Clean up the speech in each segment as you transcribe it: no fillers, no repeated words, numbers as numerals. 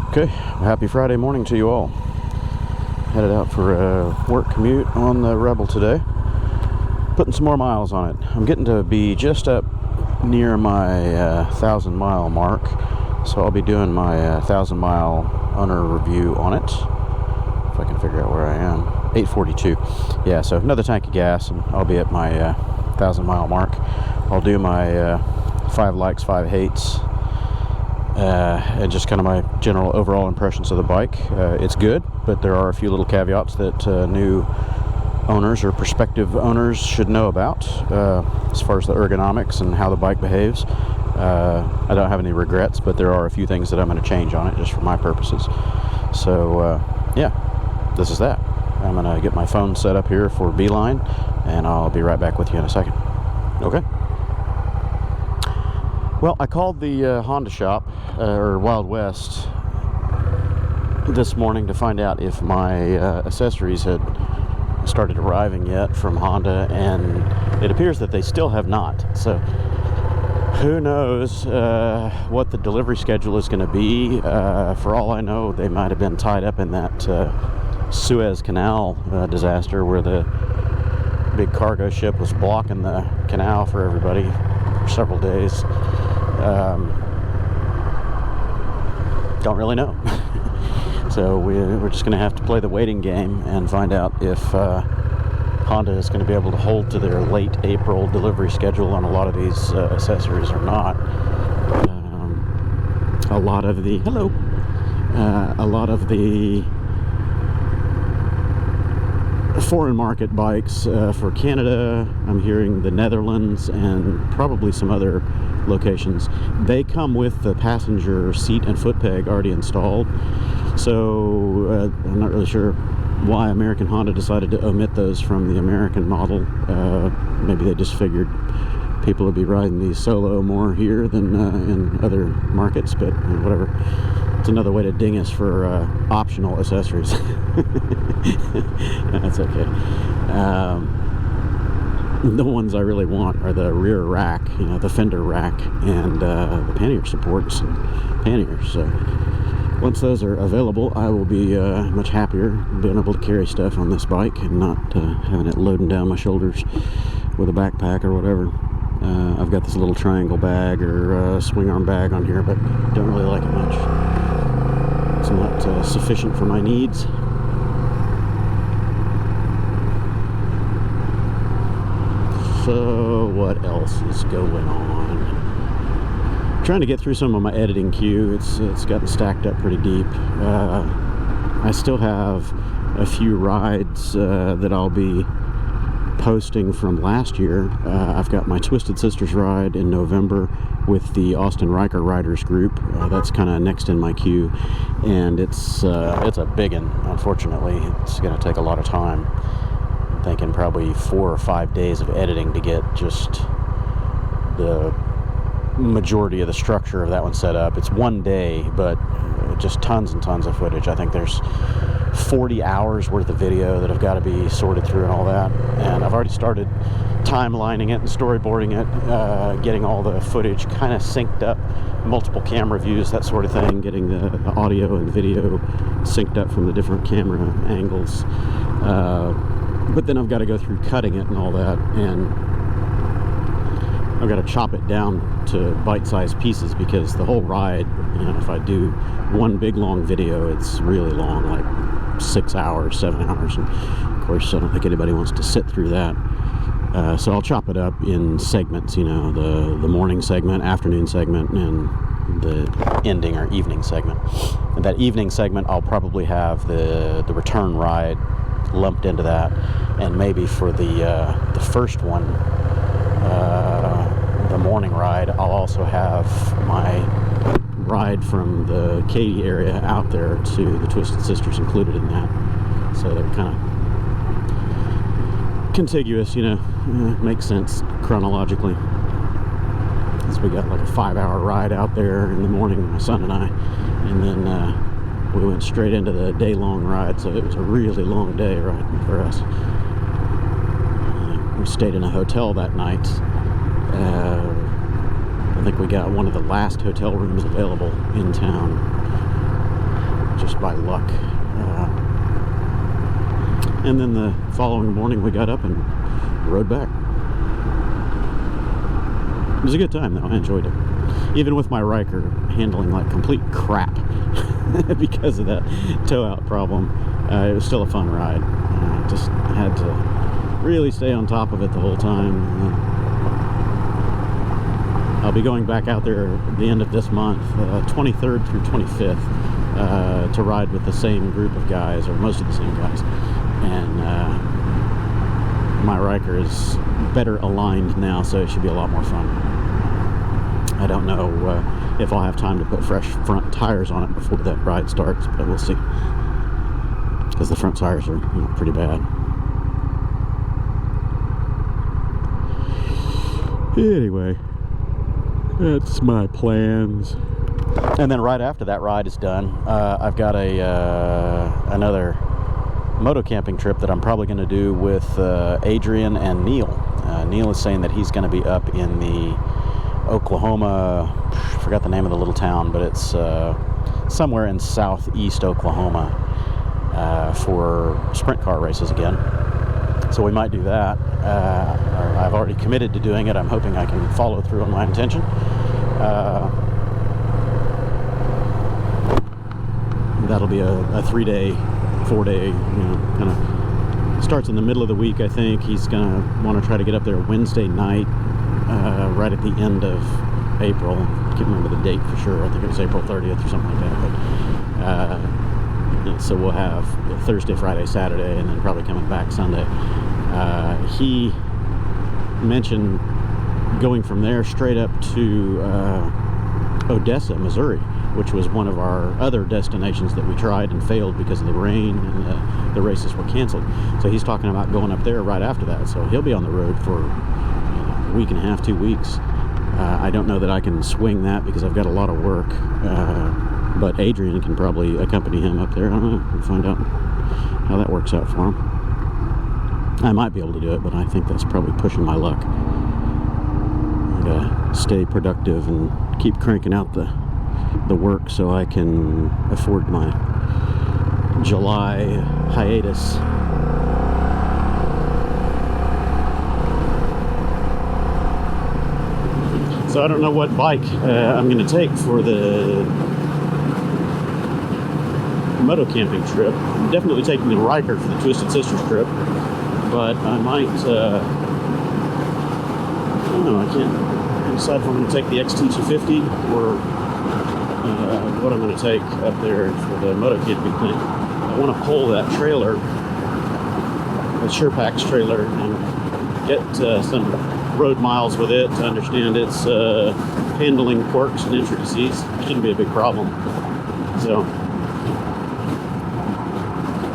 Okay, happy Friday morning to you all. Headed out for a work commute on the Rebel today. Putting some more miles on it. I'm getting to be just up near my 1,000-mile mark, so I'll be doing my 1,000-mile owner review on it. If I can figure out where I am. 842. Yeah, so another tank of gas, and I'll be at my 1,000-mile mark. I'll do my 5 likes, 5 hates. And just kind of my general overall impressions of the bike. It's good, but there are a few little caveats that new owners or prospective owners should know about as far as the ergonomics and how the bike behaves. I don't have any regrets, but there are a few things that I'm going to change on it just for my purposes. So yeah, this is that. I'm going to get my phone set up here for Beeline, and I'll be right back with you in a second. Okay. Well, I called the Honda shop, or Wild West, this morning to find out if my accessories had started arriving yet from Honda, and it appears that they still have not. So who knows what the delivery schedule is going to be. For all I know, they might have been tied up in that Suez Canal disaster where the big cargo ship was blocking the canal for everybody for several days. Don't really know. So we're just going to have to play the waiting game and find out if Honda is going to be able to hold to their late April delivery schedule on a lot of these accessories or not. A lot of the foreign market bikes for Canada, I'm hearing the Netherlands and probably some other locations, they come with the passenger seat and foot peg already installed. So I'm not really sure why American Honda decided to omit those from the American model. Maybe they just figured people would be riding these solo more here than in other markets, but whatever. It's another way to ding us for optional accessories. That's okay. The ones I really want are the rear rack, the fender rack, and the pannier supports and panniers. So once those are available, I will be much happier being able to carry stuff on this bike and not having it loading down my shoulders with a backpack or whatever. I've got this little triangle bag or swing arm bag on here, but don't really like it much. It's not sufficient for my needs. So what else is going on? Trying to get through some of my editing queue. It's gotten stacked up pretty deep. I still have a few rides that I'll be posting from last year. I've got my Twisted Sisters ride in November with the Austin Ryker Riders group. That's kind of next in my queue, and it's a big one. Unfortunately, it's going to take a lot of time. I'm thinking probably 4 or 5 days of editing to get just the majority of the structure of that one set up. It's one day, but just tons and tons of footage. I think there's 40 hours worth of video that have got to be sorted through and all that, and I've already started timelining it and storyboarding it, getting all the footage kind of synced up, multiple camera views, that sort of thing, getting the audio and video synced up from the different camera angles. But then I've got to go through cutting it and all that, and I've got to chop it down to bite-sized pieces because the whole ride, if I do one big long video, it's really long, like 6 hours, 7 hours, and of course I don't think anybody wants to sit through that. So I'll chop it up in segments, the morning segment, afternoon segment, and the ending or evening segment. And that evening segment, I'll probably have the return ride lumped into that, and maybe for the first one, the morning ride, I'll also have my ride from the Katy area out there to the Twisted Sisters included in that. So they're kind of contiguous, makes sense chronologically. Because we got like a 5-hour ride out there in the morning, my son and I, and then we went straight into the day-long ride, so it was a really long day riding for us. We stayed in a hotel that night. I think we got one of the last hotel rooms available in town. just by luck. And then the following morning we got up and rode back. It was a good time though, I enjoyed it. Even with my Ryker handling like complete crap because of that tow out problem, it was still a fun ride. Just had to really stay on top of it the whole time. I'll be going back out there at the end of this month, 23rd through 25th, to ride with the same group of guys, or most of the same guys. And my Ryker is better aligned now, so it should be a lot more fun. I don't know if I'll have time to put fresh front tires on it before that ride starts, but we'll see. Because the front tires are, you know, pretty bad. Anyway, that's my plans. And then right after that ride is done, I've got another motocamping trip that I'm probably going to do with Adrian and Neil. Neil is saying that he's going to be up in the Oklahoma, I forgot the name of the little town, but it's somewhere in southeast Oklahoma for sprint car races again. So we might do that. I've already committed to doing it. I'm hoping I can follow through on my intention. That'll be a 3-day, 4-day, you know, kind of starts in the middle of the week, I think. He's gonna want to try to get up there Wednesday night, right at the end of April. I can't remember the date for sure. I think it was April 30th or something like that. But so we'll have Thursday, Friday, Saturday, and then probably coming back Sunday. He mentioned going from there straight up to Odessa, Missouri, which was one of our other destinations that we tried and failed because of the rain, and the races were canceled. So he's talking about going up there right after that. So he'll be on the road for a week and a half, 2 weeks. I don't know that I can swing that because I've got a lot of work. But Adrian can probably accompany him up there. I don't know. We'll find out how that works out for him. I might be able to do it, but I think that's probably pushing my luck. I gotta stay productive and keep cranking out the work so I can afford my July hiatus. So I don't know what bike I'm going to take for the motocamping trip. I'm definitely taking the Ryker for the Twisted Sisters trip, but I might, I don't know, I can't decide if I'm going to take the XT250 or what I'm going to take up there for the motocamping thing. I want to pull that trailer, the SurePacks trailer, and get some road miles with it to understand its handling quirks and intricacies. Shouldn't be a big problem. So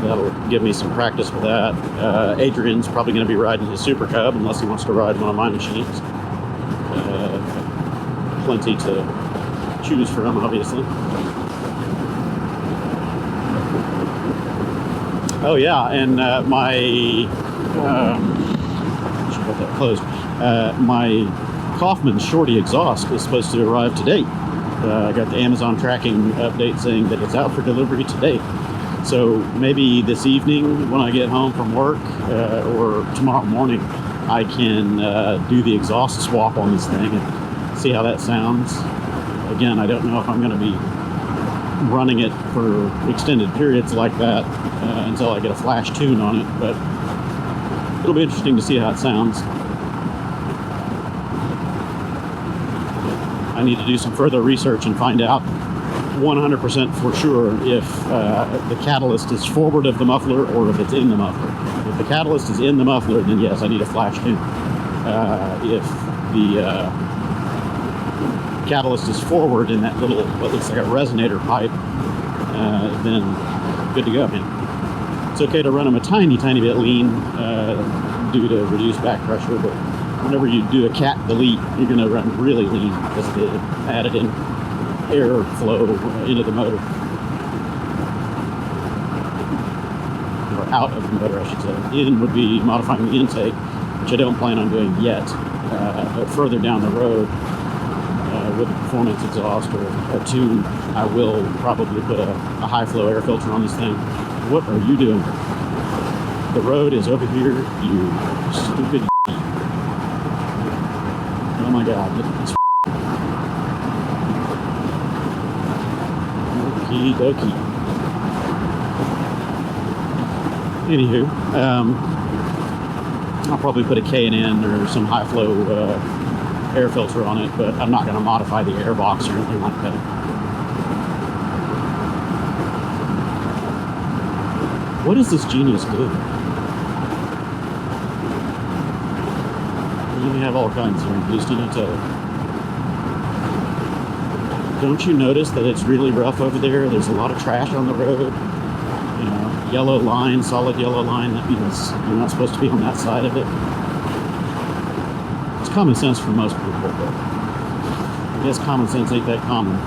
that'll give me some practice with that. Adrian's probably going to be riding his Super Cub unless he wants to ride one of my machines. Plenty to choose from, obviously. Oh yeah, and my should have that closed. My Coffman Shorty exhaust is supposed to arrive today. I got the Amazon tracking update saying that it's out for delivery today. So maybe this evening when I get home from work, or tomorrow morning, I can do the exhaust swap on this thing and see how that sounds. Again, I don't know if I'm going to be running it for extended periods like that until I get a flash tune on it, but it'll be interesting to see how it sounds. I need to do some further research and find out 100% for sure if the catalyst is forward of the muffler or if it's in the muffler. If the catalyst is in the muffler, then yes, I need a flash tune. If the catalyst is forward in that little, what looks like a resonator pipe, then good to go, man. It's okay to run them a tiny bit lean due to reduced back pressure, but whenever you do a cat delete, you're going to run really lean because of the added in air flow into the motor. Or out of the motor, I should say. In would be modifying the intake, which I don't plan on doing yet. But further down the road, with a performance exhaust or tune, I will probably put a high flow air filter on this thing. What are you doing? The road is over here, you stupid. Oh my God. Okie dokie. Anywho, I'll probably put a K&N or some high flow air filter on it, but I'm not going to modify the air box or anything like that. What does this genius do? We have all kinds here, just in a tow. Don't you notice that it's really rough over there? There's a lot of trash on the road. You know, yellow line, solid yellow line. That means you're not supposed to be on that side of it. It's common sense for most people, but I guess common sense ain't that common.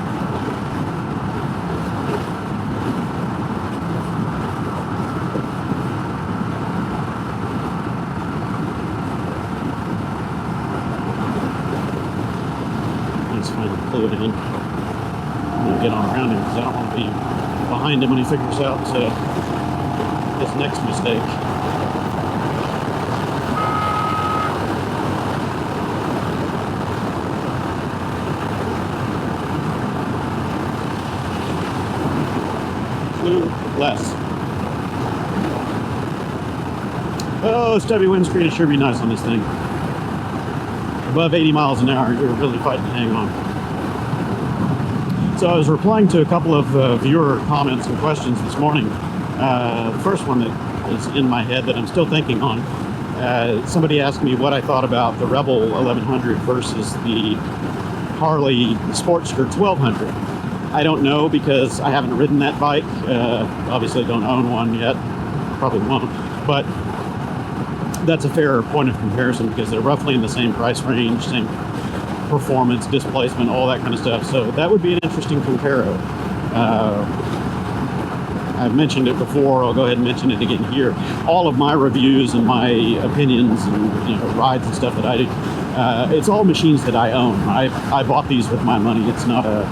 Fluid in. I'm gonna get on around him because I don't want to be behind him when he figures out his next mistake. Less. Oh, stubby windscreen, it sure be nice on this thing. Above 80 miles an hour, you're really fighting to hang on. So I was replying to a couple of viewer comments and questions this morning. The first one that is in my head that I'm still thinking on, somebody asked me what I thought about the Rebel 1100 versus the Harley Sportster 1200. I don't know because I haven't ridden that bike. Obviously don't own one yet, probably won't, but that's a fair point of comparison because they're roughly in the same price range, same performance, displacement, all that kind of stuff. So that would be an interesting comparo. I've mentioned it before. I'll go ahead and mention it again here. All of my reviews and my opinions and rides and stuff that I do, it's all machines that I own. I bought these with my money. It's not a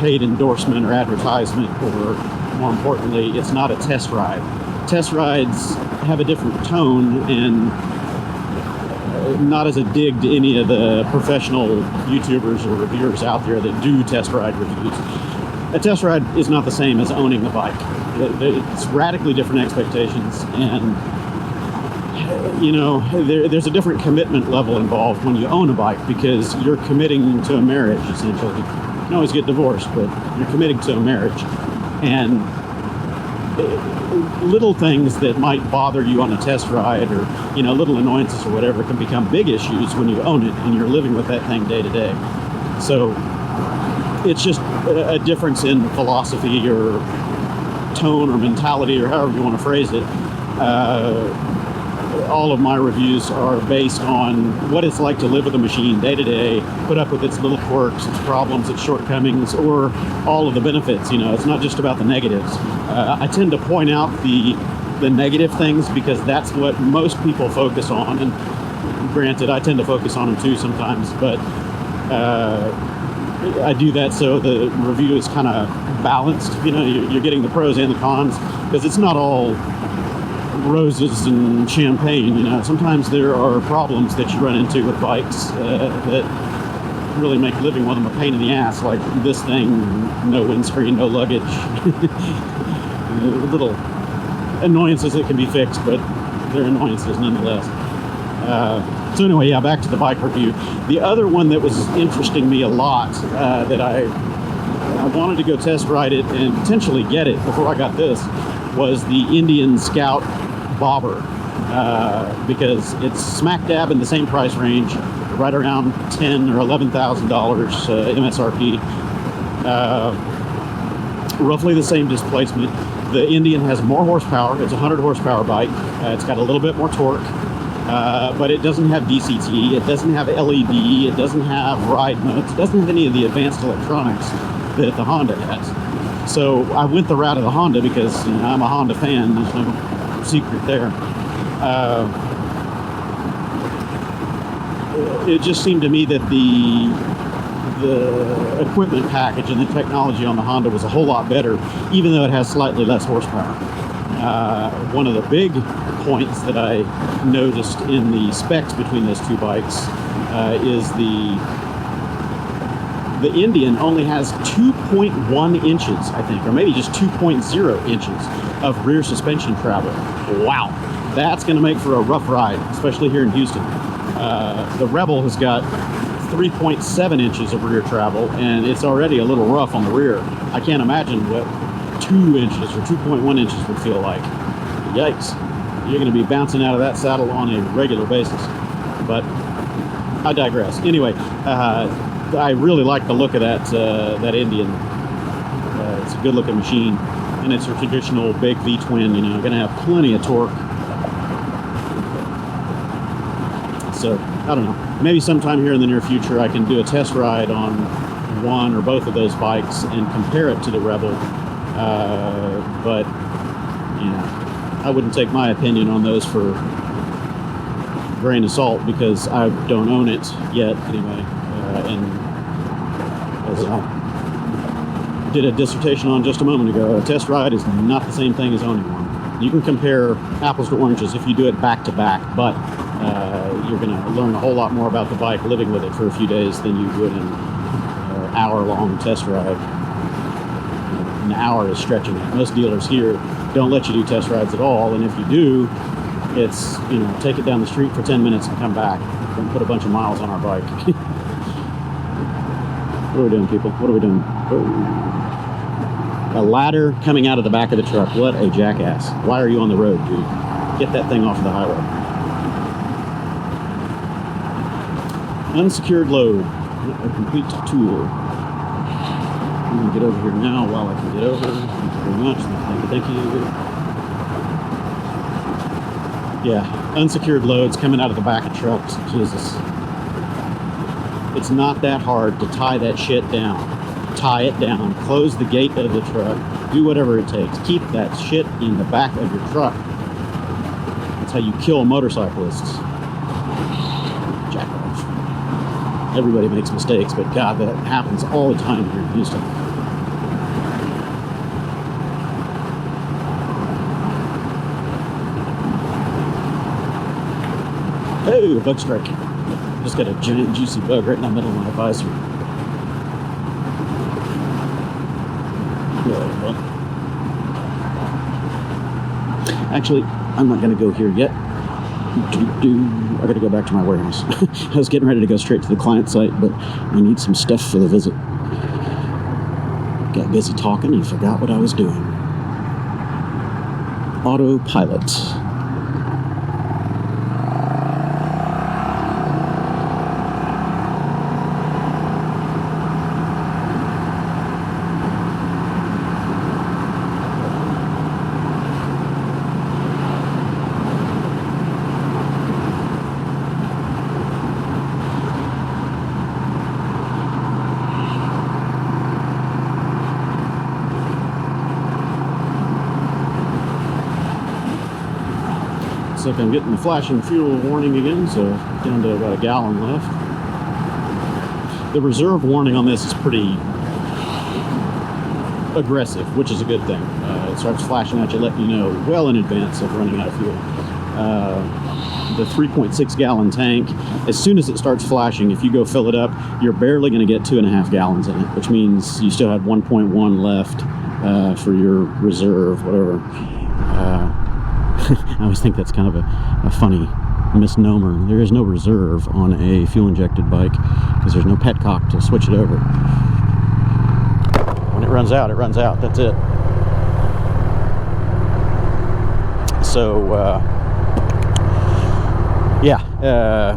paid endorsement or advertisement, or more importantly, it's not a test ride. Test rides have a different tone and not as a dig to any of the professional YouTubers or reviewers out there that do test ride reviews. A test ride is not the same as owning a bike. It's radically different expectations, and there's a different commitment level involved when you own a bike because you're committing to a marriage, essentially. You can always get divorced, but you're committing to a marriage. And little things that might bother you on a test ride, or little annoyances or whatever, can become big issues when you own it and you're living with that thing day to day. So it's just a difference in philosophy or tone or mentality, or however you want to phrase it. All of my reviews are based on what it's like to live with a machine day to day, put up with its little quirks, its problems, its shortcomings, or all of the benefits. It's not just about the negatives. I tend to point out the negative things because that's what most people focus on. And granted, I tend to focus on them too sometimes, but I do that so the review is kind of balanced. You're getting the pros and the cons, because it's not all roses and champagne. Sometimes there are problems that you run into with bikes that really make living with them a pain in the ass, like this thing, no windscreen, no luggage. Little annoyances that can be fixed, but they're annoyances nonetheless. So anyway, yeah, back to the bike review. The other one that was interesting me a lot, that I wanted to go test ride it and potentially get it before I got this, was the Indian Scout Bobber, because it's smack dab in the same price range, right around $10,000 or $11,000 MSRP. Roughly the same displacement. The Indian has more horsepower. It's a 100 horsepower bike. It's got a little bit more torque, but it doesn't have DCT. It doesn't have LED. It doesn't have ride modes. It doesn't have any of the advanced electronics that the Honda has. So I went the route of the Honda because I'm a Honda fan. There's no secret there. It just seemed to me that the equipment package and the technology on the Honda was a whole lot better, even though it has slightly less horsepower. One of the big points that I noticed in the specs between those two bikes is the Indian only has 2.1 inches, I think, or maybe just 2.0 inches of rear suspension travel. Wow, that's going to make for a rough ride, especially here in Houston. The Rebel has got 3.7 inches of rear travel, and it's already a little rough on the rear. I can't imagine what 2 inches or 2.1 inches would feel like. Yikes. You're going to be bouncing out of that saddle on a regular basis. But I digress. Anyway, I really like the look of that Indian. It's a good looking machine, and it's a traditional big V-twin, you know, going to have plenty of torque. So, I don't know, maybe sometime here in the near future I can do a test ride on one or both of those bikes and compare it to the Rebel. But, you know, I wouldn't take my opinion on those for a grain of salt because I don't own it yet, anyway. And as I did a dissertation on just a moment ago, a test ride is not the same thing as owning one. You can compare apples to oranges if you do it back to back, but you're going to learn a whole lot more about the bike living with it for a few days than you would in an hour-long test ride. An hour is stretching it. Most dealers here don't let you do test rides at all, and if you do, it's, you know, take it down the street for 10 minutes and come back. Don't put a bunch of miles on our bike. What are we doing, people? What are we doing? Oh. A ladder coming out of the back of the truck. What a jackass. Why are you on the road, dude? Get that thing off the highway. Unsecured load. A complete tool. I'm going to get over here now while I can get over. Thank you very much. Thank you. Yeah, unsecured loads coming out of the back of trucks. Jesus. It's not that hard to tie that shit down. Tie it down. Close the gate of the truck. Do whatever it takes. Keep that shit in the back of your truck. That's how you kill motorcyclists. Jack off. Everybody makes mistakes, but God, that happens all the time here in Houston. Oh, bug strike. Just got a giant juicy bug right in the middle of my visor. Actually, I'm not going to go here yet. I got to go back to my warehouse. I was getting ready to go straight to the client site, but I need some stuff for the visit. Got busy talking and forgot what I was doing. Autopilot. Looks like I'm getting the flashing fuel warning again, so down to about a gallon left. The reserve warning on this is pretty aggressive, which is a good thing. It starts flashing at you, letting you know well in advance of running out of fuel. The 3.6 gallon tank, as soon as it starts flashing, if you go fill it up, you're barely going to get 2.5 gallons in it, which means you still have 1.1 left for your reserve, whatever. I always think that's kind of a funny misnomer. There is no reserve on a fuel-injected bike because there's no petcock to switch it over. When it runs out, it runs out. That's it. So,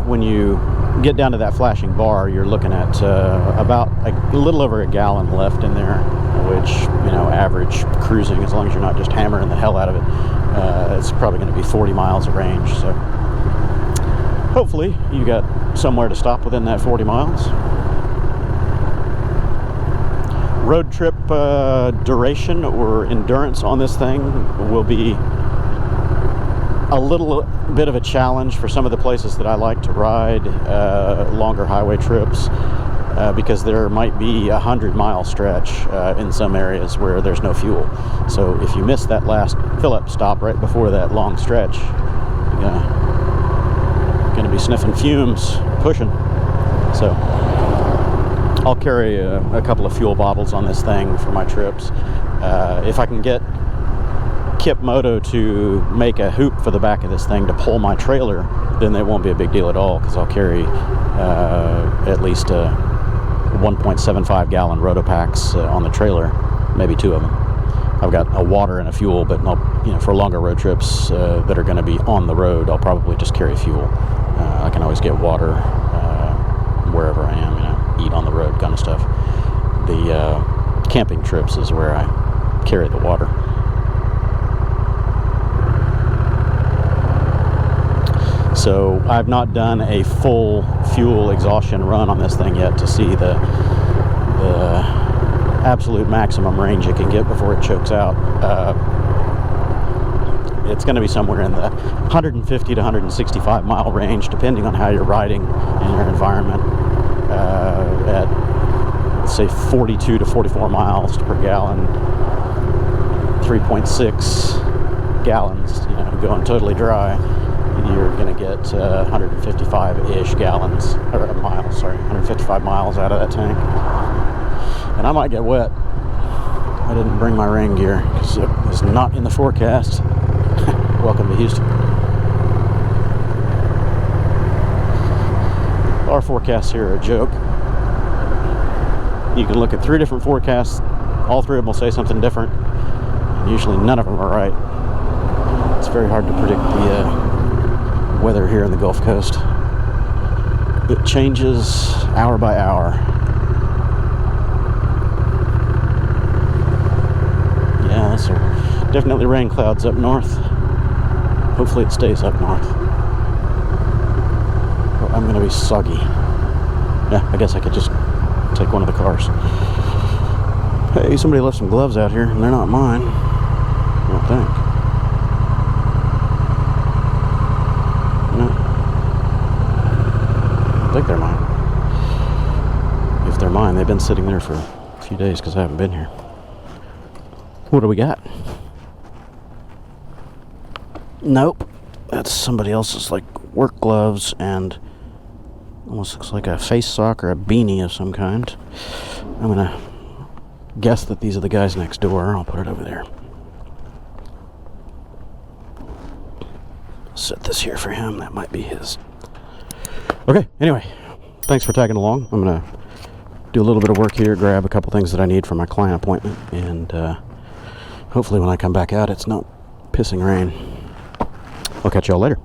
when you get down to that flashing bar, you're looking at about a little over a gallon left in there, which, you know, average cruising, as long as you're not just hammering the hell out of it, it's probably going to be 40 miles of range. So hopefully you got somewhere to stop within that 40 miles. Road trip duration or endurance on this thing will be a little bit of a challenge for some of the places that I like to ride, longer highway trips. because there might be a 100-mile stretch in some areas where there's no fuel. So if you miss that last fill-up stop right before that long stretch, you're going to be sniffing fumes, pushing. So I'll carry a couple of fuel bottles on this thing for my trips. If I can get Kip Moto to make a hoop for the back of this thing to pull my trailer, then it won't be a big deal at all, because I'll carry at least 1.75 gallon Rotopacks on the trailer, maybe 2 of them. I've got a water and a fuel, but for longer road trips that are going to be on the road, I'll probably just carry fuel. I can always get water wherever I am, eat on the road kind of stuff. The camping trips is where I carry the water. So I've not done a full fuel exhaustion run on this thing yet to see the absolute maximum range it can get before it chokes out. It's going to be somewhere in the 150 to 165 mile range, depending on how you're riding in your environment, at, let's say, 42 to 44 miles per gallon, 3.6 gallons, going totally dry. You're going to get 155-ish gallons, or miles, sorry, 155 miles out of that tank. And I might get wet. I didn't bring my rain gear because it was not in the forecast. Welcome to Houston. Our forecasts here are a joke. You can look at 3 different forecasts. All 3 of them will say something different. And usually none of them are right. It's very hard to predict the weather here in the Gulf Coast. It changes hour by hour. Yeah, so definitely rain clouds up north. Hopefully it stays up north. Well, I'm going to be soggy. Yeah, I guess I could just take one of the cars. Hey, somebody left some gloves out here, and they're not mine, I don't think. I think they're mine. If they're mine, they've been sitting there for a few days because I haven't been here. What do we got? Nope. That's somebody else's, work gloves, and almost looks like a face sock or a beanie of some kind. I'm gonna guess that these are the guys next door. I'll put it over there. Set this here for him. That might be his. Okay, anyway, thanks for tagging along. I'm going to do a little bit of work here, grab a couple things that I need for my client appointment, and hopefully when I come back out, it's not pissing rain. I'll catch y'all later.